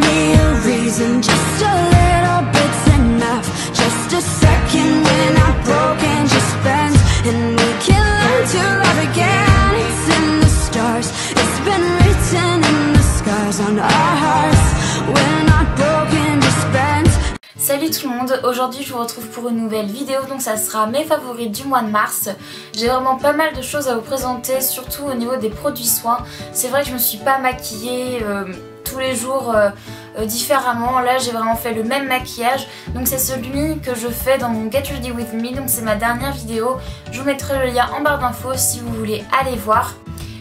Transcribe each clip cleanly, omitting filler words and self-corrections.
me a reason, just a little bit's enough. Just a second when I'm broken, just bend and we can learn to love again. It's in the stars, it's been written in the scars on our hearts. We're not broken, just bend. Salut tout le monde, aujourd'hui je vous retrouve pour une nouvelle vidéo, donc ça sera mes favoris du mois de mars. J'ai vraiment pas mal de choses à vous présenter, surtout au niveau des produits soins. C'est vrai que je me suis pas maquillée tous les jours différemment. Là j'ai vraiment fait le même maquillage, donc c'est celui que je fais dans mon Get Ready With Me, donc c'est ma dernière vidéo. Je vous mettrai le lien en barre d'infos si vous voulez aller voir.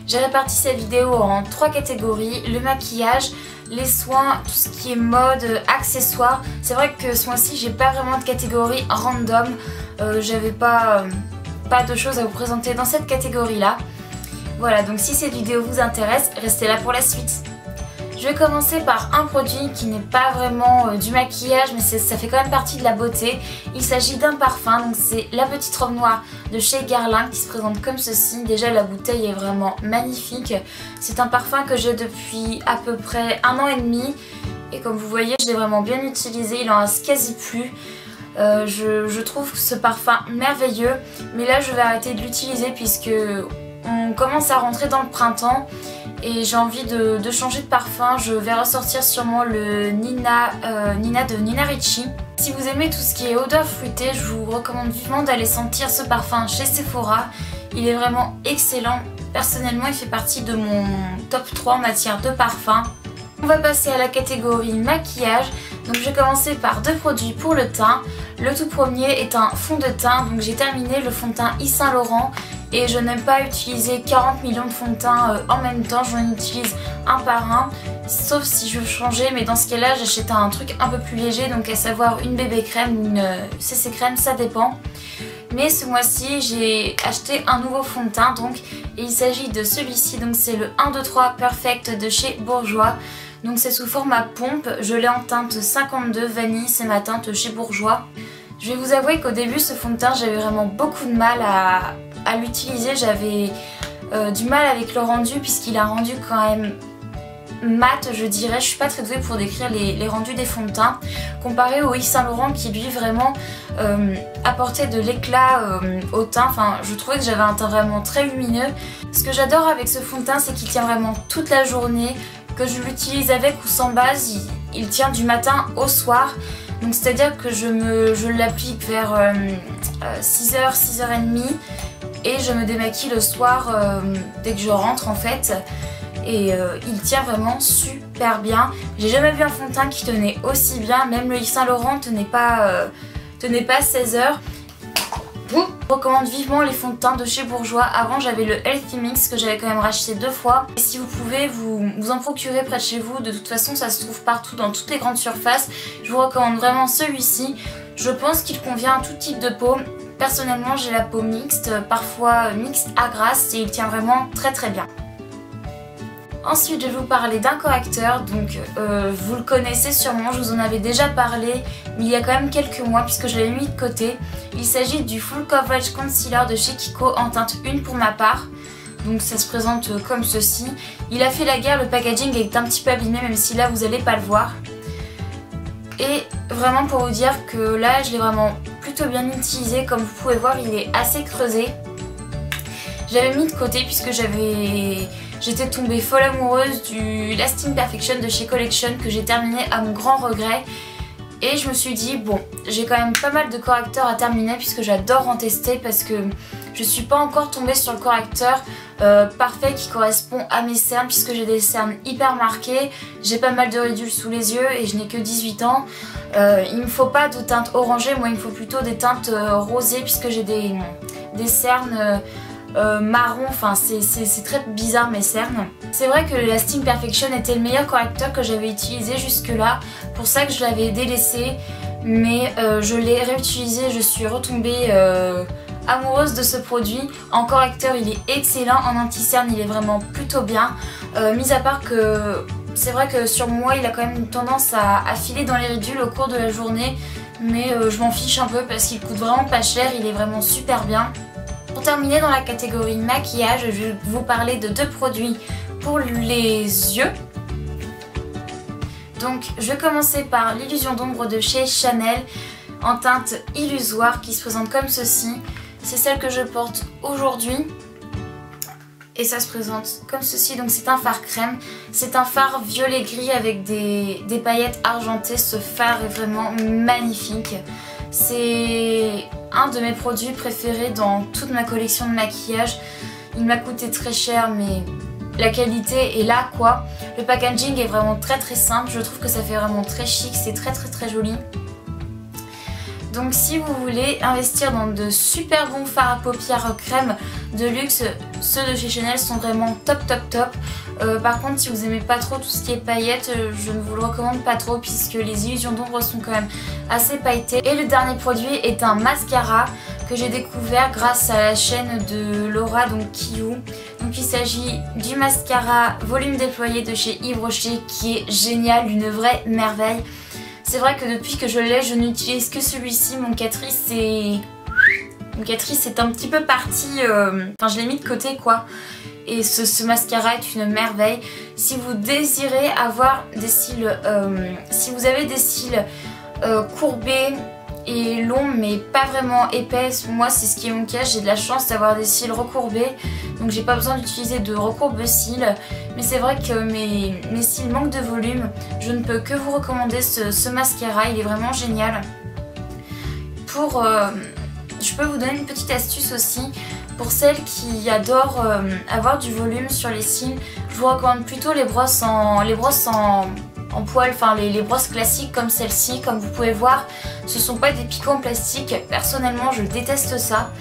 J'ai réparti cette vidéo en 3 catégories, le maquillage, les soins, tout ce qui est mode, accessoires. C'est vrai que ce mois-ci j'ai pas vraiment de catégorie random, j'avais pas de choses à vous présenter dans cette catégorie là. Voilà, donc si cette vidéo vous intéresse, restez là pour la suite. Je vais commencer par un produit qui n'est pas vraiment du maquillage, mais ça fait quand même partie de la beauté. Il s'agit d'un parfum, donc c'est la petite robe noire de chez Guerlain qui se présente comme ceci. Déjà la bouteille est vraiment magnifique. C'est un parfum que j'ai depuis à peu près 1 an et demi. Et comme vous voyez, je l'ai vraiment bien utilisé, il en reste quasi plus. Je trouve ce parfum merveilleux, mais là je vais arrêter de l'utiliser puisque on commence à rentrer dans le printemps. Et j'ai envie de changer de parfum. Je vais ressortir sûrement le Nina de Nina Ricci. Si vous aimez tout ce qui est odeur fruitée, je vous recommande vivement d'aller sentir ce parfum chez Sephora. Il est vraiment excellent. Personnellement, il fait partie de mon top 3 en matière de parfum. On va passer à la catégorie maquillage. Donc je vais commencer par 2 produits pour le teint. Le tout premier est un fond de teint. Donc j'ai terminé le fond de teint Yves Saint Laurent. Et je n'aime pas utiliser 40 millions de fonds de teint en même temps, j'en utilise un par un, sauf si je veux changer, mais dans ce cas-là j'achète un truc un peu plus léger, donc à savoir une bébé crème ou une CC crème, ça dépend. Mais ce mois-ci j'ai acheté un nouveau fond de teint, donc, et il s'agit de celui-ci, donc c'est le 1, 2, 3 Perfect de chez Bourjois. Donc c'est sous format pompe, je l'ai en teinte 52 vanille, c'est ma teinte chez Bourjois. Je vais vous avouer qu'au début ce fond de teint j'avais vraiment beaucoup de mal à l'utiliser, j'avais du mal avec le rendu puisqu'il a un rendu quand même mat, je dirais. Je suis pas très douée pour décrire les rendus des fonds de teint comparé au Yves Saint Laurent qui lui vraiment apportait de l'éclat au teint. Enfin, je trouvais que j'avais un teint vraiment très lumineux. Ce que j'adore avec ce fond de teint, c'est qu'il tient vraiment toute la journée, que je l'utilise avec ou sans base, il tient du matin au soir. Donc c'est à dire que je l'applique vers 6h, 6h30 et je me démaquille le soir dès que je rentre en fait. Et il tient vraiment super bien. J'ai jamais vu un fond de teint qui tenait aussi bien, même le Yves Saint Laurent tenait pas 16 heures. Je vous recommande vivement les fonds de teint de chez Bourjois. Avant j'avais le Healthy Mix que j'avais quand même racheté 2 fois. Et si vous pouvez vous en procurer près de chez vous, de toute façon ça se trouve partout dans toutes les grandes surfaces. Je vous recommande vraiment celui-ci. Je pense qu'il convient à tout type de peau. Personnellement j'ai la peau mixte, parfois mixte à grasse, et il tient vraiment très très bien. Ensuite je vais vous parler d'un correcteur, donc vous le connaissez sûrement, je vous en avais déjà parlé mais il y a quand même quelques mois puisque je l'avais mis de côté. Il s'agit du Full Coverage Concealer de chez Kiko en teinte 1 pour ma part. Donc ça se présente comme ceci. Il a fait la guerre, le packaging est un petit peu abîmé même si là vous n'allez pas le voir. Et vraiment pour vous dire que là je l'ai vraiment plutôt bien utilisé, comme vous pouvez voir il est assez creusé. J'avais mis de côté puisque j'étais tombée folle amoureuse du Lasting Perfection de chez Collection que j'ai terminé à mon grand regret. Et je me suis dit bon, j'ai quand même pas mal de correcteurs à terminer puisque j'adore en tester parce que je suis pas encore tombée sur le correcteur parfait qui correspond à mes cernes puisque j'ai des cernes hyper marquées, j'ai pas mal de ridules sous les yeux et je n'ai que 18 ans. Il me faut pas de teinte orangée, moi il me faut plutôt des teintes rosées puisque j'ai des cernes marron, enfin c'est très bizarre mes cernes. C'est vrai que le Lasting Perfection était le meilleur correcteur que j'avais utilisé jusque là, pour ça que je l'avais délaissé, mais je l'ai réutilisé, je suis retombée amoureuse de ce produit. En correcteur il est excellent, en anti-cerne il est vraiment plutôt bien, mis à part que c'est vrai que sur moi il a quand même une tendance à filer dans les ridules au cours de la journée, mais je m'en fiche un peu parce qu'il coûte vraiment pas cher, il est vraiment super bien. Pour terminer dans la catégorie maquillage, je vais vous parler de 2 produits pour les yeux. Donc je vais commencer par l'illusion d'ombre de chez Chanel en teinte illusoire qui se présente comme ceci. C'est celle que je porte aujourd'hui. Et ça se présente comme ceci, donc c'est un fard crème. C'est un fard violet gris avec des paillettes argentées. Ce fard est vraiment magnifique. C'est un de mes produits préférés dans toute ma collection de maquillage. Il m'a coûté très cher mais la qualité est là quoi. Le packaging est vraiment très simple. Je trouve que ça fait vraiment très chic, c'est très joli. Donc si vous voulez investir dans de super bons fards à paupières crème de luxe, ceux de chez Chanel sont vraiment top. Par contre si vous aimez pas trop tout ce qui est paillettes, je ne vous le recommande pas trop puisque les illusions d'ombre sont quand même assez pailletées. Et le dernier produit est un mascara que j'ai découvert grâce à la chaîne de Laura, donc Kiyu. Donc il s'agit du mascara volume déployé de chez Yves Rocher qui est génial, une vraie merveille. C'est vrai que depuis que je l'ai, je n'utilise que celui-ci. Mon Catrice est un petit peu parti, enfin je l'ai mis de côté quoi. Et ce mascara est une merveille. Si vous désirez avoir des cils, si vous avez des cils courbés et longs mais pas vraiment épais, moi c'est ce qui est mon cas, j'ai de la chance d'avoir des cils recourbés. Donc j'ai pas besoin d'utiliser de recourbe-cils. Mais c'est vrai que mes cils manquent de volume. Je ne peux que vous recommander ce mascara, il est vraiment génial. Je peux vous donner une petite astuce aussi. Pour celles qui adorent avoir du volume sur les cils, je vous recommande plutôt les brosses en poil, enfin les brosses classiques comme celle-ci. Comme vous pouvez voir, ce sont pas des picots en plastique. Personnellement, je déteste ça.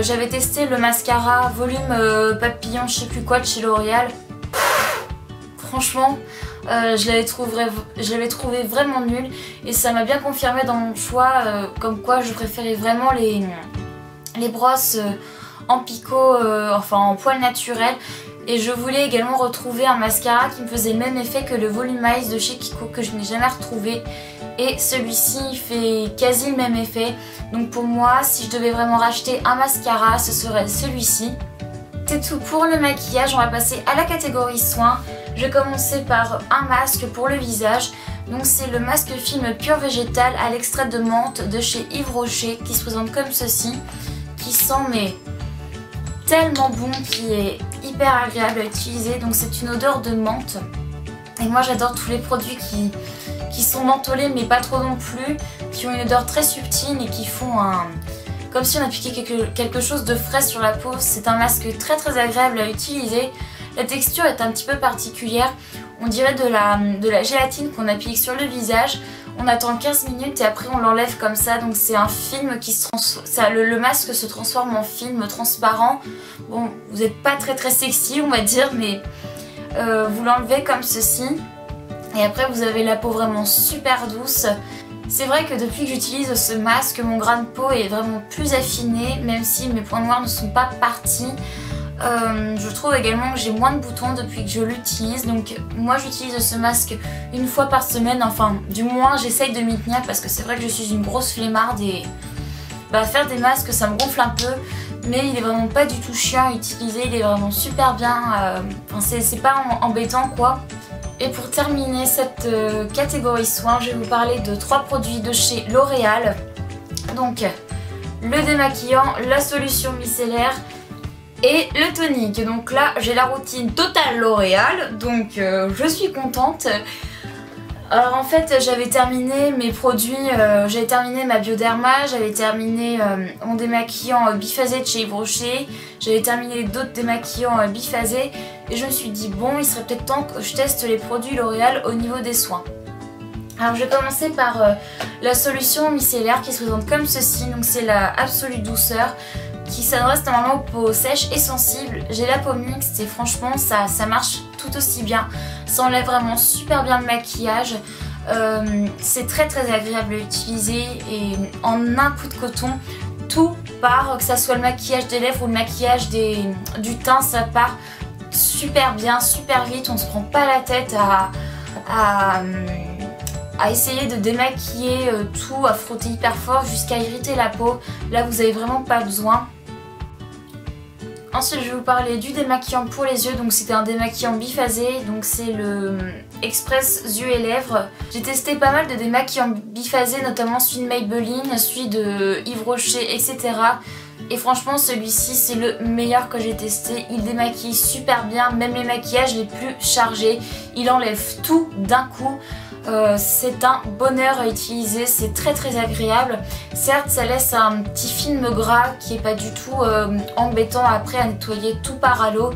J'avais testé le mascara volume papillon, je sais plus quoi, de chez L'Oréal. Franchement, je l'avais trouvé vraiment nul et ça m'a bien confirmé dans mon choix, comme quoi je préférais vraiment les brosses en picot, enfin en poil naturel. Et je voulais également retrouver un mascara qui me faisait le même effet que le Volumize de chez Kiko que je n'ai jamais retrouvé. Et celui-ci il fait quasi le même effet. Donc pour moi, si je devais vraiment racheter un mascara, ce serait celui-ci. C'est tout pour le maquillage, on va passer à la catégorie soins. Je vais commencer par un masque pour le visage. Donc c'est le masque film pur végétal à l'extrait de menthe de chez Yves Rocher qui se présente comme ceci. Qui sent mais tellement bon, qui est hyper agréable à utiliser. Donc c'est une odeur de menthe. Et moi j'adore tous les produits qui sont mentholés mais pas trop non plus. Qui ont une odeur très subtile et qui font comme si on appliquait quelque chose de frais sur la peau. C'est un masque très agréable à utiliser. La texture est un petit peu particulière. On dirait de la gélatine qu'on applique sur le visage. On attend 15 minutes et après on l'enlève comme ça. Donc c'est un film qui se transforme. Le masque se transforme en film transparent. Bon, vous n'êtes pas très sexy on va dire, mais vous l'enlevez comme ceci. Et après vous avez la peau vraiment super douce. C'est vrai que depuis que j'utilise ce masque, mon grain de peau est vraiment plus affiné, même si mes points noirs ne sont pas partis. Je trouve également que j'ai moins de boutons depuis que je l'utilise. Donc moi j'utilise ce masque une fois par semaine, enfin du moins j'essaye de m'y tenir parce que c'est vrai que je suis une grosse flemmarde et faire des masques ça me gonfle un peu. Mais il est vraiment pas du tout chiant à utiliser, il est vraiment super bien, c'est pas embêtant quoi. Et pour terminer cette catégorie soins, je vais vous parler de 3 produits de chez L'Oréal. Donc le démaquillant, la solution micellaire et le tonique. Donc là j'ai la routine totale L'Oréal, donc je suis contente. Alors en fait j'avais terminé mes produits, j'avais terminé ma Bioderma, j'avais terminé mon démaquillant biphasé de chez Yves Rocher, j'avais terminé d'autres démaquillants biphasés et je me suis dit bon il serait peut-être temps que je teste les produits L'Oréal au niveau des soins. Alors je vais commencer par la solution micellaire qui se présente comme ceci, donc c'est la Absolue Douceur qui s'adresse normalement aux peaux sèches et sensibles. J'ai la peau mixte et franchement ça marche tout aussi bien. Ça enlève vraiment super bien le maquillage. C'est très agréable à utiliser et en un coup de coton, tout part, que ça soit le maquillage des lèvres ou le maquillage du teint, ça part super bien, super vite. On ne se prend pas la tête à essayer de démaquiller tout, à frotter hyper fort jusqu'à irriter la peau. Là vous n'avez vraiment pas besoin. Ensuite je vais vous parler du démaquillant pour les yeux, donc c'était un démaquillant biphasé, donc c'est le Express yeux et lèvres. J'ai testé pas mal de démaquillants biphasés, notamment celui de Maybelline, celui de Yves Rocher, etc. Et franchement celui-ci c'est le meilleur que j'ai testé, il démaquille super bien, même les maquillages les plus chargés, il enlève tout d'un coup. C'est un bonheur à utiliser, c'est très agréable. Certes ça laisse un petit film gras qui est pas du tout embêtant après à nettoyer tout par à l'eau.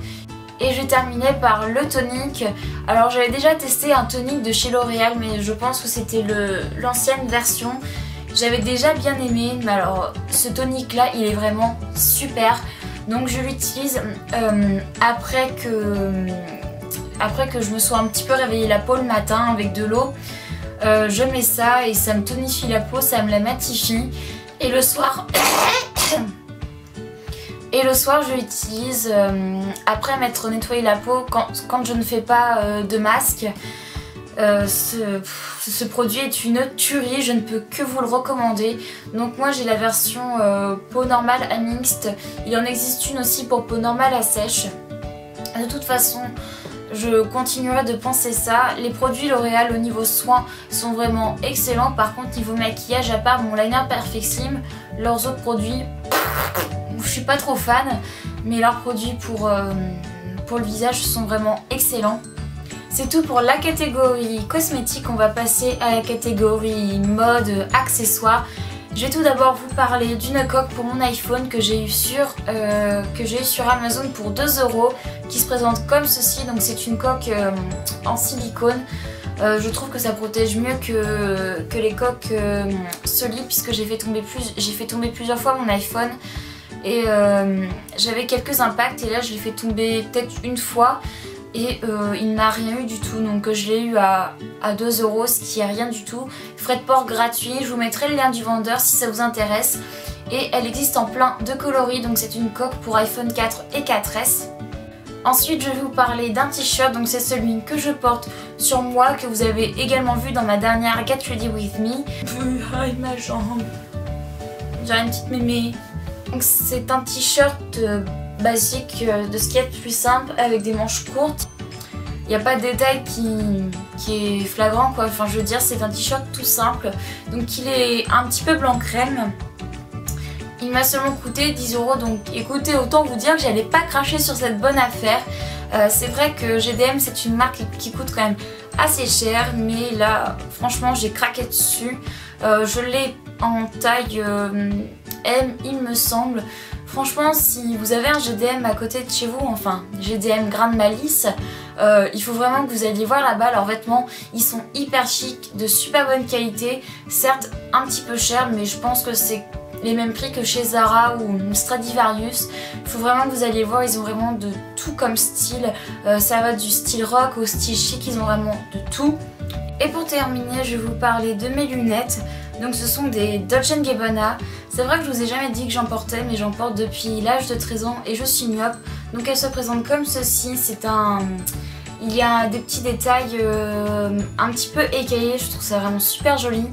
Et je vais terminer par le tonique. Alors j'avais déjà testé un tonique de chez L'Oréal, mais je pense que c'était l'ancienne version. J'avais déjà bien aimé, mais alors ce tonique là il est vraiment super. Donc je l'utilise après que je me sois un petit peu réveillée la peau le matin avec de l'eau. Je mets ça et ça me tonifie la peau, ça me la matifie. Et le soir je l'utilise après m'être nettoyé la peau quand je ne fais pas de masque. Ce produit est une tuerie, je ne peux que vous le recommander. Donc moi j'ai la version peau normale à mixte. Il en existe une aussi pour peau normale à sèche. De toute façon je continuerai de penser ça. Les produits L'Oréal au niveau soins sont vraiment excellents. Par contre niveau maquillage, à part mon liner Perfect Slim, leurs autres produits, je suis pas trop fan. Mais leurs produits pour le visage sont vraiment excellents. C'est tout pour la catégorie cosmétique. On va passer à la catégorie mode, accessoires. Je vais tout d'abord vous parler d'une coque pour mon iPhone que j'ai eu sur Amazon pour 2 €, qui se présente comme ceci. Donc c'est une coque en silicone. Je trouve que ça protège mieux que les coques solides, puisque j'ai fait tomber plusieurs fois mon iPhone. Et j'avais quelques impacts et là je l'ai fait tomber peut-être une fois. Et il n'a rien eu du tout, donc je l'ai eu à 2 €, ce qui est rien du tout. Frais de port gratuit, je vous mettrai le lien du vendeur si ça vous intéresse. Et elle existe en plein de coloris, donc c'est une coque pour iPhone 4 et 4S. Ensuite je vais vous parler d'un t-shirt, donc c'est celui que je porte sur moi, que vous avez également vu dans ma dernière Get Ready With Me. Aïe ma jambe, j'ai une petite mémé. Donc c'est un t-shirt basique de ce qu'il y a de plus simple avec des manches courtes. Il n'y a pas de détail qui est flagrant quoi, enfin je veux dire c'est un t-shirt tout simple. Donc il est un petit peu blanc crème. Il m'a seulement coûté 10 €, donc écoutez, autant vous dire que j'allais pas cracher sur cette bonne affaire. C'est vrai que GDM c'est une marque qui coûte quand même assez cher, mais là franchement j'ai craqué dessus. Je l'ai en taille M il me semble. Franchement si vous avez un GDM à côté de chez vous, enfin GDM Grande Malice, il faut vraiment que vous alliez voir là-bas. Leurs vêtements ils sont hyper chics, de super bonne qualité, certes un petit peu cher mais je pense que c'est les mêmes prix que chez Zara ou Stradivarius. Il faut vraiment que vous alliez voir, ils ont vraiment de tout comme style, ça va du style rock au style chic, ils ont vraiment de tout. Et pour terminer je vais vous parler de mes lunettes. Donc ce sont des Dolce & Gabbana. C'est vrai que je vous ai jamais dit que j'en portais, mais j'en porte depuis l'âge de 13 ans et je suis myope. Donc elles se présentent comme ceci. Il y a des petits détails un petit peu écaillés, je trouve ça vraiment super joli.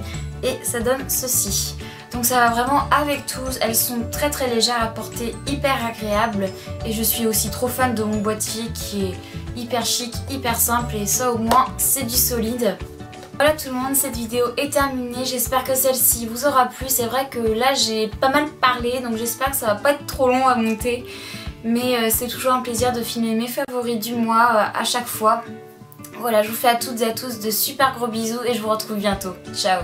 Et ça donne ceci. Donc ça va vraiment avec tout, elles sont très légères à porter, hyper agréables. Et je suis aussi trop fan de mon boîtier qui est hyper chic, hyper simple, et ça au moins c'est du solide. Voilà tout le monde, cette vidéo est terminée, j'espère que celle-ci vous aura plu. C'est vrai que là j'ai pas mal parlé, donc j'espère que ça va pas être trop long à monter. Mais c'est toujours un plaisir de filmer mes favoris du mois à chaque fois. Voilà, je vous fais à toutes et à tous de super gros bisous et je vous retrouve bientôt. Ciao!